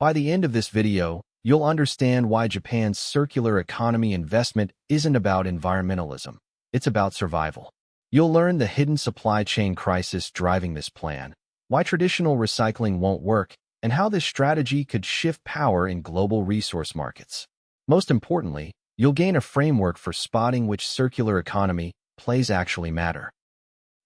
By the end of this video, you'll understand why Japan's circular economy investment isn't about environmentalism. It's about survival. You'll learn the hidden supply chain crisis driving this plan, why traditional recycling won't work, and how this strategy could shift power in global resource markets. Most importantly, you'll gain a framework for spotting which circular economy plays actually matter.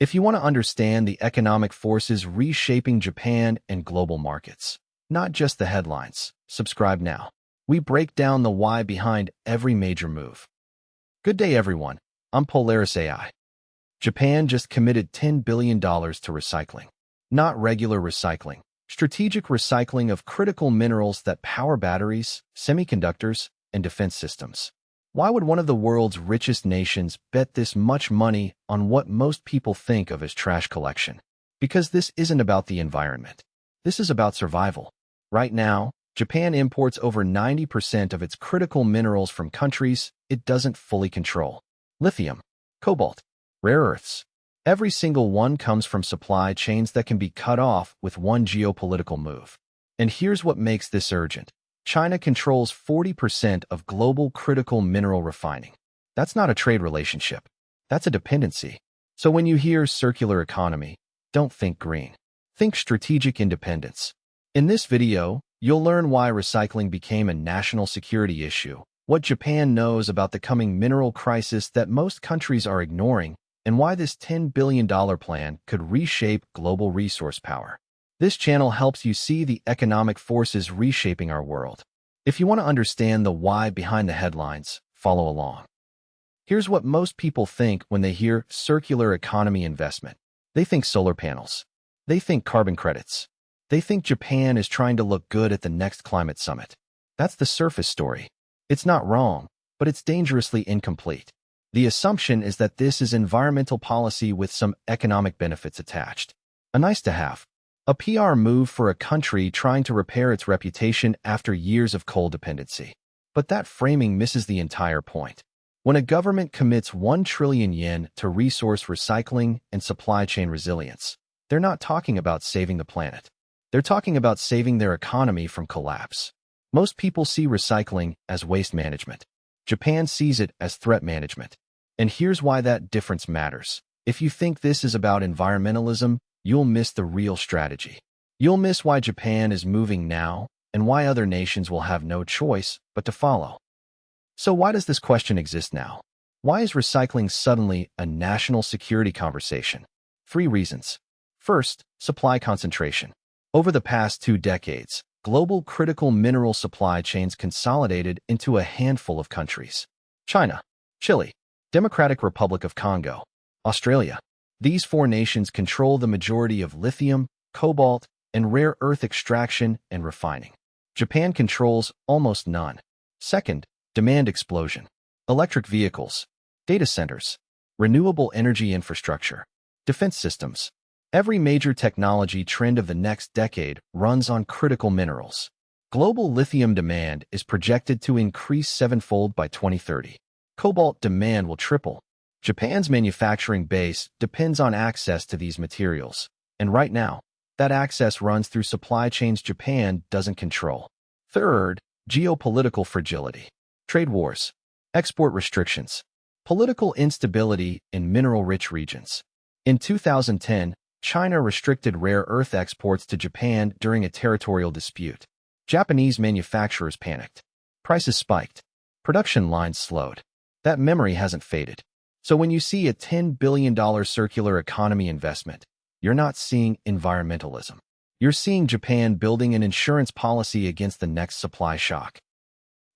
If you want to understand the economic forces reshaping Japan and global markets, not just the headlines, subscribe now. We break down the why behind every major move. Good day, everyone. I'm Polaris AI. Japan just committed $10 billion to recycling. Not regular recycling, strategic recycling of critical minerals that power batteries, semiconductors, and defense systems. Why would one of the world's richest nations bet this much money on what most people think of as trash collection? Because this isn't about the environment. This is about survival. Right now, Japan imports over 90% of its critical minerals from countries it doesn't fully control. Lithium, cobalt, rare earths. Every single one comes from supply chains that can be cut off with one geopolitical move. And here's what makes this urgent. China controls 40% of global critical mineral refining. That's not a trade relationship. That's a dependency. So when you hear circular economy, don't think green. Think strategic independence. In this video, you'll learn why recycling became a national security issue, what Japan knows about the coming mineral crisis that most countries are ignoring, and why this $10 billion plan could reshape global resource power. This channel helps you see the economic forces reshaping our world. If you want to understand the why behind the headlines, follow along. Here's what most people think when they hear circular economy investment. They think solar panels. They think carbon credits. They think Japan is trying to look good at the next climate summit. That's the surface story. It's not wrong, but it's dangerously incomplete. The assumption is that this is environmental policy with some economic benefits attached. A nice to have. A PR move for a country trying to repair its reputation after years of coal dependency. But that framing misses the entire point. When a government commits 1 trillion yen to resource recycling and supply chain resilience, they're not talking about saving the planet. They're talking about saving their economy from collapse. Most people see recycling as waste management. Japan sees it as threat management. And here's why that difference matters. If you think this is about environmentalism, you'll miss the real strategy. You'll miss why Japan is moving now and why other nations will have no choice but to follow. So why does this question exist now? Why is recycling suddenly a national security conversation? 3 reasons. First, supply concentration. Over the past 2 decades, global critical mineral supply chains consolidated into a handful of countries. China, Chile, Democratic Republic of Congo, Australia. These 4 nations control the majority of lithium, cobalt, and rare earth extraction and refining. Japan controls almost none. Second, demand explosion. Electric vehicles, data centers, renewable energy infrastructure, defense systems. Every major technology trend of the next decade runs on critical minerals. Global lithium demand is projected to increase 7-fold by 2030. Cobalt demand will triple. Japan's manufacturing base depends on access to these materials, and right now, that access runs through supply chains Japan doesn't control. Third, geopolitical fragility. Trade wars, export restrictions, political instability in mineral-rich regions. In 2010, China restricted rare earth exports to Japan during a territorial dispute. Japanese manufacturers panicked. Prices spiked. Production lines slowed. That memory hasn't faded. So when you see a $10 billion circular economy investment, you're not seeing environmentalism. You're seeing Japan building an insurance policy against the next supply shock.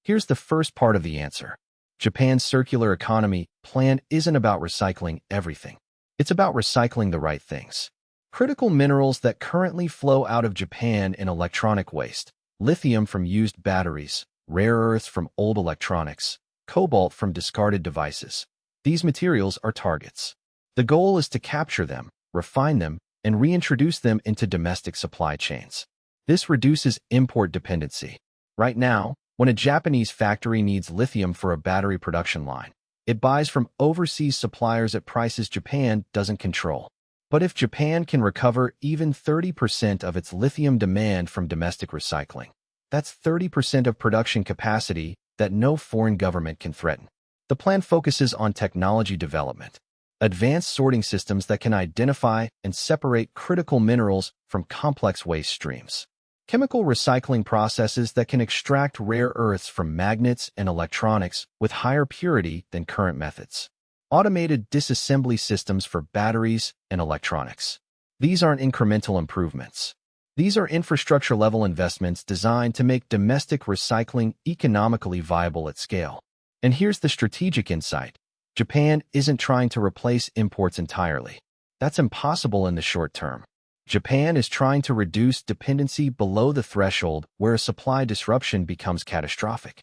Here's the first part of the answer. Japan's circular economy plan isn't about recycling everything. It's about recycling the right things. Critical minerals that currently flow out of Japan in electronic waste, lithium from used batteries, rare earths from old electronics, cobalt from discarded devices. These materials are targets. The goal is to capture them, refine them, and reintroduce them into domestic supply chains. This reduces import dependency. Right now, when a Japanese factory needs lithium for a battery production line, it buys from overseas suppliers at prices Japan doesn't control. But if Japan can recover even 30% of its lithium demand from domestic recycling, That's 30% of production capacity that no foreign government can threaten. The plan focuses on technology development, advanced sorting systems that can identify and separate critical minerals from complex waste streams, chemical recycling processes that can extract rare earths from magnets and electronics with higher purity than current methods, automated disassembly systems for batteries and electronics. These aren't incremental improvements. These are infrastructure-level investments designed to make domestic recycling economically viable at scale. And here's the strategic insight. Japan isn't trying to replace imports entirely. That's impossible in the short term. Japan is trying to reduce dependency below the threshold where a supply disruption becomes catastrophic.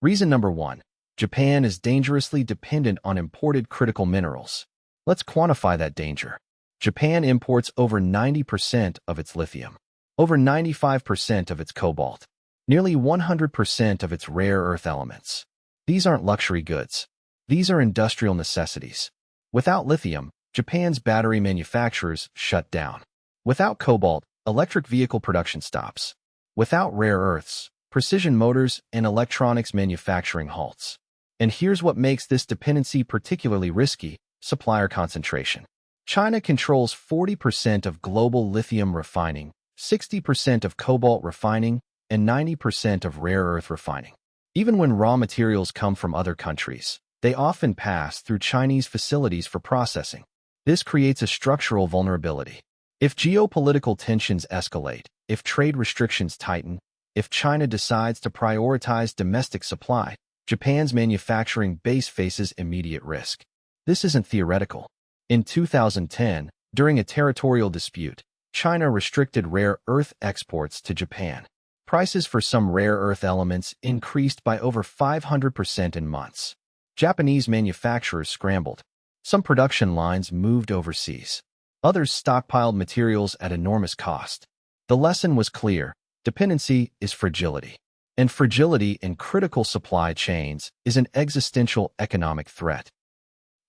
Reason number 1. Japan is dangerously dependent on imported critical minerals. Let's quantify that danger. Japan imports over 90% of its lithium, over 95% of its cobalt, nearly 100% of its rare earth elements. These aren't luxury goods. These are industrial necessities. Without lithium, Japan's battery manufacturers shut down. Without cobalt, electric vehicle production stops. Without rare earths, precision motors and electronics manufacturing halts. And here's what makes this dependency particularly risky: supplier concentration. China controls 40% of global lithium refining, 60% of cobalt refining, and 90% of rare earth refining. Even when raw materials come from other countries, they often pass through Chinese facilities for processing. This creates a structural vulnerability. If geopolitical tensions escalate, if trade restrictions tighten, if China decides to prioritize domestic supply, Japan's manufacturing base faces immediate risk. This isn't theoretical. In 2010, during a territorial dispute, China restricted rare earth exports to Japan. Prices for some rare earth elements increased by over 500% in months. Japanese manufacturers scrambled. Some production lines moved overseas. Others stockpiled materials at enormous cost. The lesson was clear: dependency is fragility. And fragility in critical supply chains is an existential economic threat.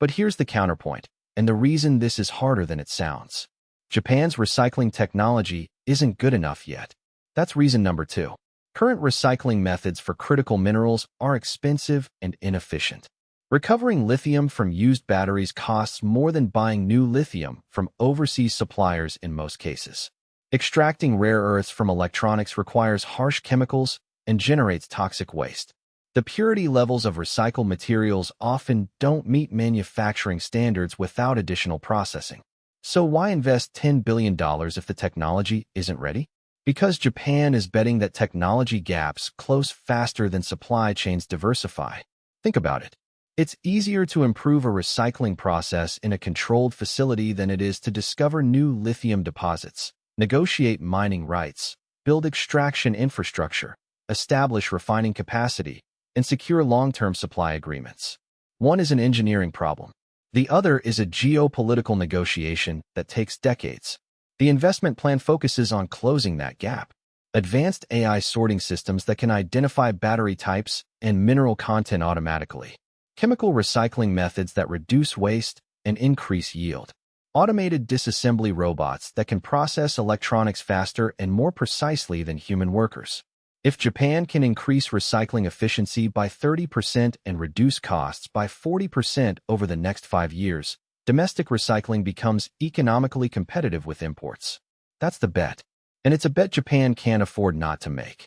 But here's the counterpoint, and the reason this is harder than it sounds. Japan's recycling technology isn't good enough yet. That's reason number 2. Current recycling methods for critical minerals are expensive and inefficient. Recovering lithium from used batteries costs more than buying new lithium from overseas suppliers in most cases. Extracting rare earths from electronics requires harsh chemicals and generates toxic waste. The purity levels of recycled materials often don't meet manufacturing standards without additional processing. So why invest $10 billion if the technology isn't ready? Because Japan is betting that technology gaps close faster than supply chains diversify. Think about it. It's easier to improve a recycling process in a controlled facility than it is to discover new lithium deposits, negotiate mining rights, build extraction infrastructure, establish refining capacity, and secure long-term supply agreements. One is an engineering problem. The other is a geopolitical negotiation that takes decades. The investment plan focuses on closing that gap. Advanced AI sorting systems that can identify battery types and mineral content automatically. Chemical recycling methods that reduce waste and increase yield. Automated disassembly robots that can process electronics faster and more precisely than human workers. If Japan can increase recycling efficiency by 30% and reduce costs by 40% over the next 5 years, domestic recycling becomes economically competitive with imports. That's the bet. And it's a bet Japan can't afford not to make.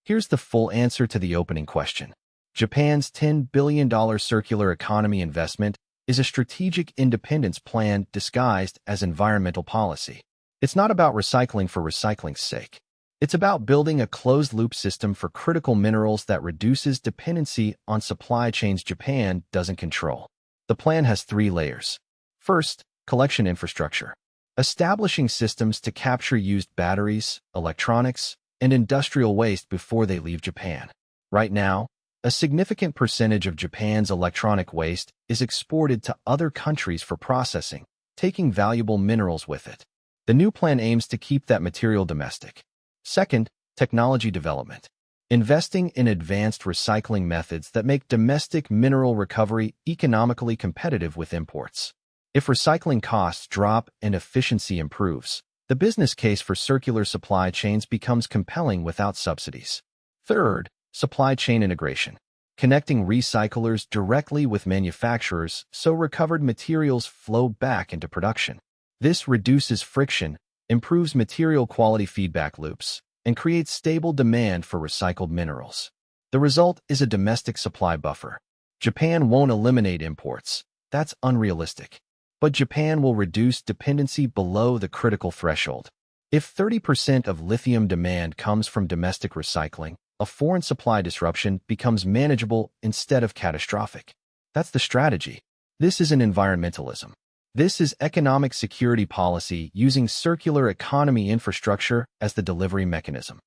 Here's the full answer to the opening question. Japan's $10 billion circular economy investment is a strategic independence plan disguised as environmental policy. It's not about recycling for recycling's sake. It's about building a closed-loop system for critical minerals that reduces dependency on supply chains Japan doesn't control. The plan has 3 layers. First, collection infrastructure. Establishing systems to capture used batteries, electronics, and industrial waste before they leave Japan. Right now, a significant percentage of Japan's electronic waste is exported to other countries for processing, taking valuable minerals with it. The new plan aims to keep that material domestic. Second, technology development. Investing in advanced recycling methods that make domestic mineral recovery economically competitive with imports. If recycling costs drop and efficiency improves, The business case for circular supply chains becomes compelling without subsidies. Third, supply chain integration. Connecting recyclers directly with manufacturers so recovered materials flow back into production. This reduces friction, improves material quality feedback loops, and creates stable demand for recycled minerals. The result is a domestic supply buffer. Japan won't eliminate imports. That's unrealistic. But Japan will reduce dependency below the critical threshold. If 30% of lithium demand comes from domestic recycling, a foreign supply disruption becomes manageable instead of catastrophic. That's the strategy. This isn't environmentalism. This is economic security policy using circular economy infrastructure as the delivery mechanism.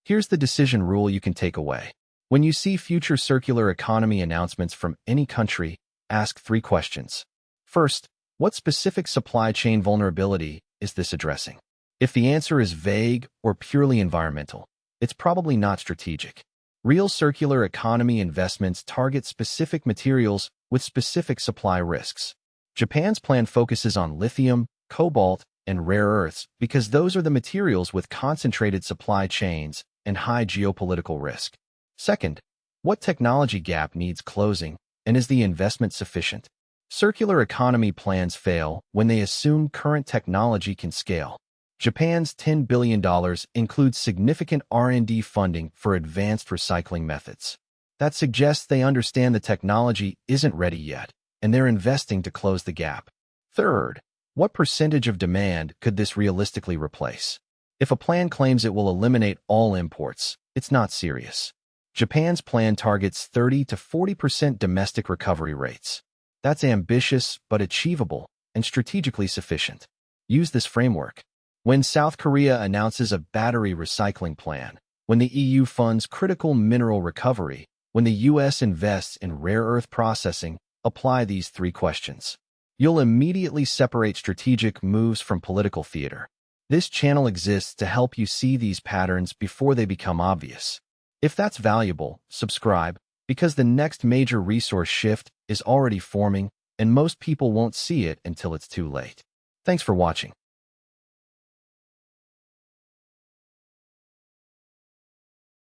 Here's the decision rule you can take away. When you see future circular economy announcements from any country, ask 3 questions. First, what specific supply chain vulnerability is this addressing? If the answer is vague or purely environmental, it's probably not strategic. Real circular economy investments target specific materials with specific supply risks. Japan's plan focuses on lithium, cobalt, and rare earths because those are the materials with concentrated supply chains and high geopolitical risk. Second, what technology gap needs closing, and is the investment sufficient? Circular economy plans fail when they assume current technology can scale. Japan's $10 billion includes significant R&D funding for advanced recycling methods. That suggests they understand the technology isn't ready yet, and they're investing to close the gap. Third, what percentage of demand could this realistically replace? If a plan claims it will eliminate all imports, it's not serious. Japan's plan targets 30 to 40% domestic recovery rates. That's ambitious but achievable and strategically sufficient. Use this framework. When South Korea announces a battery recycling plan, when the EU funds critical mineral recovery, when the US invests in rare earth processing, apply these 3 questions. You'll immediately separate strategic moves from political theater. This channel exists to help you see these patterns before they become obvious. If that's valuable, subscribe, because the next major resource shift is already forming, and most people won't see it until it's too late. Thanks for watching.